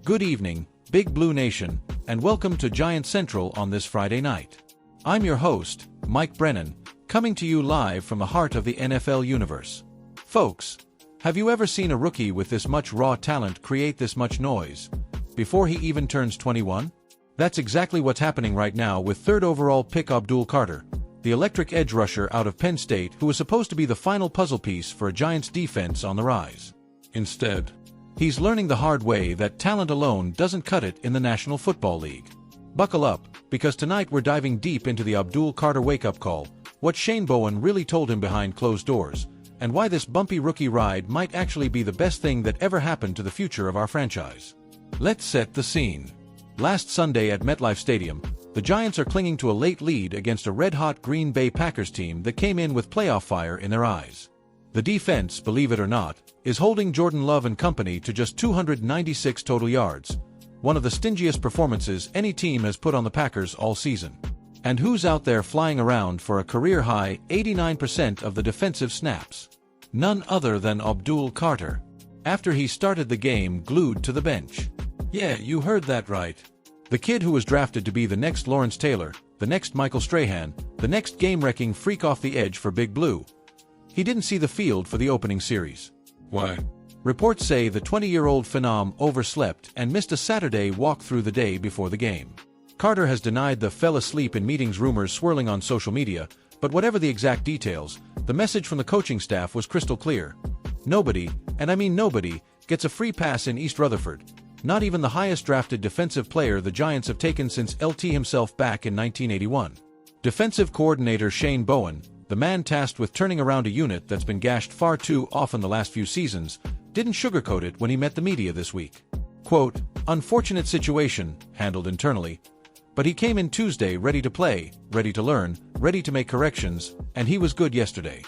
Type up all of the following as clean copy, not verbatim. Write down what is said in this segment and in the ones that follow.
Good evening, Big Blue Nation, and welcome to Giant Central on this Friday night. I'm your host, Mike Brennan, coming to you live from the heart of the NFL universe. Folks, have you ever seen a rookie with this much raw talent create this much noise before he even turns 21? That's exactly what's happening right now with third overall pick Abdul Carter, the electric edge rusher out of Penn State who was supposed to be the final puzzle piece for a Giants defense on the rise. Instead, he's learning the hard way that talent alone doesn't cut it in the National Football League. Buckle up, because tonight we're diving deep into the Abdul Carter wake-up call, what Shane Bowen really told him behind closed doors, and why this bumpy rookie ride might actually be the best thing that ever happened to the future of our franchise. Let's set the scene. Last Sunday at MetLife Stadium, the Giants are clinging to a late lead against a red-hot Green Bay Packers team that came in with playoff fire in their eyes. The defense, believe it or not, is holding Jordan Love and company to just 296 total yards, one of the stingiest performances any team has put on the Packers all season. And who's out there flying around for a career-high 89% of the defensive snaps? None other than Abdul Carter, after he started the game glued to the bench. Yeah, you heard that right. The kid who was drafted to be the next Lawrence Taylor, the next Michael Strahan, the next game-wrecking freak off the edge for Big Blue. He didn't see the field for the opening series. Why? Reports say the 20-year-old phenom overslept and missed a Saturday walk through the day before the game. Carter has denied the fell asleep in meetings rumors swirling on social media, but whatever the exact details, the message from the coaching staff was crystal clear. Nobody, and I mean nobody, gets a free pass in East Rutherford. Not even the highest drafted defensive player the Giants have taken since LT himself back in 1981. Defensive coordinator Shane Bowen, the man tasked with turning around a unit that's been gashed far too often the last few seasons, didn't sugarcoat it when he met the media this week. Quote, "Unfortunate situation, handled internally. But he came in Tuesday ready to play, ready to learn, ready to make corrections, and he was good yesterday."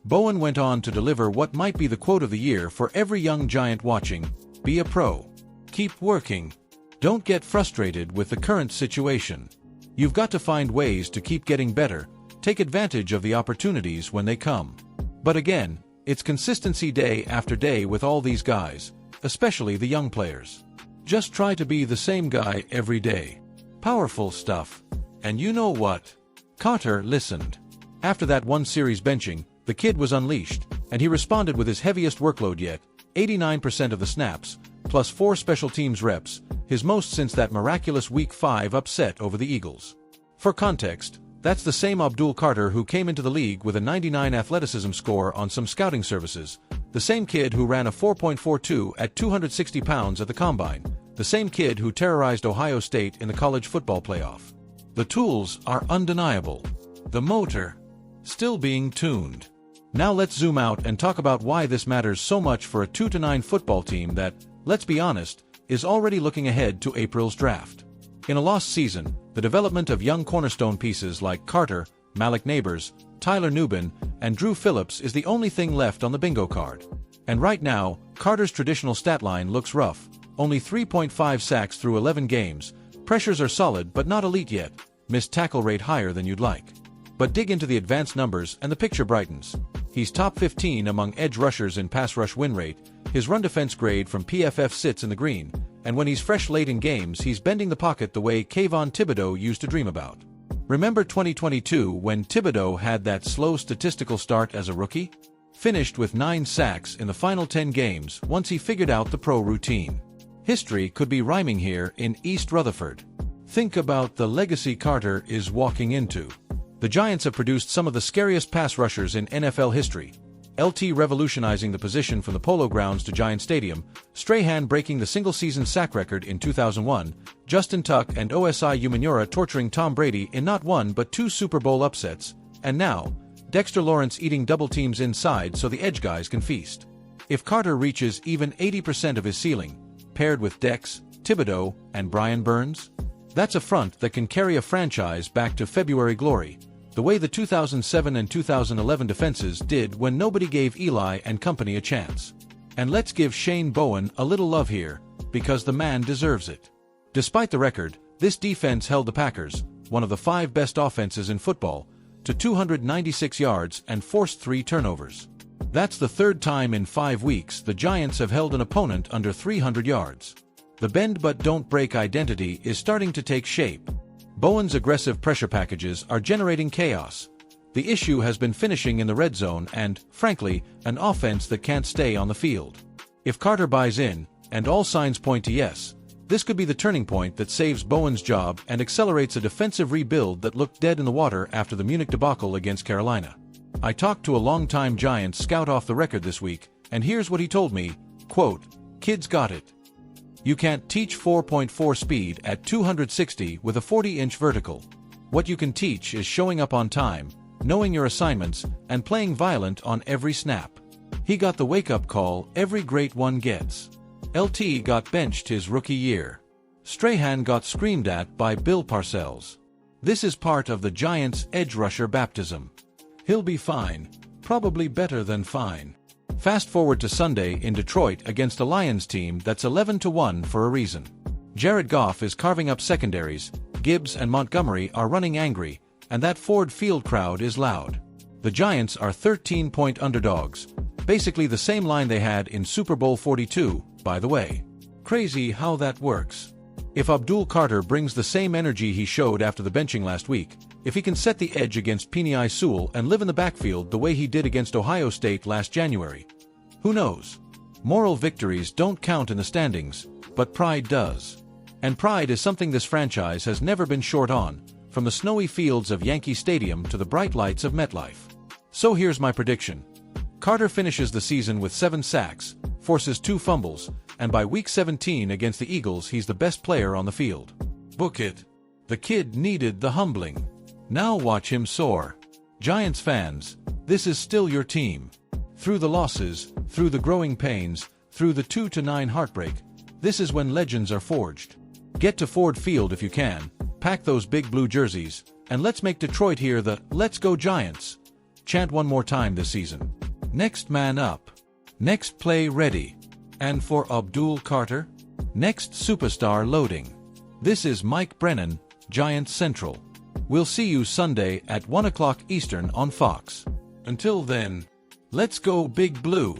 Bowen went on to deliver what might be the quote of the year for every young Giant watching: be a pro. Keep working. Don't get frustrated with the current situation. You've got to find ways to keep getting better. Take advantage of the opportunities when they come. But again, it's consistency day after day with all these guys, especially the young players. Just try to be the same guy every day. Powerful stuff. And you know what? Carter listened. After that one series benching, the kid was unleashed, and he responded with his heaviest workload yet, 89% of the snaps, plus 4 special teams reps, his most since that miraculous Week 5 upset over the Eagles. For context, that's the same Abdul Carter who came into the league with a 99 athleticism score on some scouting services, the same kid who ran a 4.42 at 260 pounds at the Combine, the same kid who terrorized Ohio State in the college football playoff. The tools are undeniable. The motor, still being tuned. Now let's zoom out and talk about why this matters so much for a 2-9 football team that, let's be honest, is already looking ahead to April's draft. In a lost season, the development of young cornerstone pieces like Carter, Malik Neighbors, Tyler Nubin, and Drew Phillips is the only thing left on the bingo card. And right now, Carter's traditional stat line looks rough. Only 3.5 sacks through 11 games, pressures are solid but not elite yet, missed tackle rate higher than you'd like. But dig into the advanced numbers and the picture brightens. He's top 15 among edge rushers in pass rush win rate, his run defense grade from PFF sits in the green, and when he's fresh late in games he's bending the pocket the way Kayvon Thibodeau used to dream about. Remember 2022 when Thibodeau had that slow statistical start as a rookie? Finished with 9 sacks in the final 10 games once he figured out the pro routine. History could be rhyming here in East Rutherford. Think about the legacy Carter is walking into. The Giants have produced some of the scariest pass rushers in NFL history. LT revolutionizing the position from the Polo Grounds to Giant Stadium, Strahan breaking the single-season sack record in 2001, Justin Tuck and Osai Umenyiora torturing Tom Brady in not one but 2 Super Bowl upsets, and now, Dexter Lawrence eating double teams inside so the edge guys can feast. If Carter reaches even 80% of his ceiling, paired with Dex, Thibodeau, and Brian Burns, that's a front that can carry a franchise back to February glory, the way the 2007 and 2011 defenses did when nobody gave Eli and company a chance. And let's give Shane Bowen a little love here, because the man deserves it. Despite the record, this defense held the Packers, one of the 5 best offenses in football, to 296 yards and forced 3 turnovers. That's the 3rd time in 5 weeks the Giants have held an opponent under 300 yards. The bend but don't break identity is starting to take shape. Bowen's aggressive pressure packages are generating chaos. The issue has been finishing in the red zone and, frankly, an offense that can't stay on the field. If Carter buys in, and all signs point to yes, this could be the turning point that saves Bowen's job and accelerates a defensive rebuild that looked dead in the water after the Munich debacle against Carolina. I talked to a longtime Giants scout off the record this week, and here's what he told me, quote, "Kids got it. You can't teach 4.4 speed at 260 with a 40-inch vertical. What you can teach is showing up on time, knowing your assignments, and playing violent on every snap." He got the wake-up call every great one gets. LT got benched his rookie year. Strahan got screamed at by Bill Parcells. This is part of the Giants' edge rusher baptism. He'll be fine, probably better than fine. Fast forward to Sunday in Detroit against a Lions team that's 11-1 for a reason. Jared Goff is carving up secondaries, Gibbs and Montgomery are running angry, and that Ford Field crowd is loud. The Giants are 13-point underdogs, basically the same line they had in Super Bowl 42, by the way. Crazy how that works. If Abdul Carter brings the same energy he showed after the benching last week, if he can set the edge against Penei Sewell and live in the backfield the way he did against Ohio State last January, who knows? Moral victories don't count in the standings, but pride does. And pride is something this franchise has never been short on, from the snowy fields of Yankee Stadium to the bright lights of MetLife. So here's my prediction. Carter finishes the season with 7 sacks, forces 2 fumbles, and by week 17 against the Eagles he's the best player on the field. Book it. The kid needed the humbling. Now watch him soar. Giants fans, this is still your team. Through the losses, through the growing pains, through the 2-9 heartbreak, this is when legends are forged. Get to Ford Field if you can, pack those big blue jerseys, and let's make Detroit hear the "Let's Go Giants" chant one more time this season. Next man up. Next play ready. And for Abdul Carter? Next superstar loading. This is Mike Brennan, Giants Central. We'll see you Sunday at 1 o'clock Eastern on Fox. Until then, let's go Big Blue.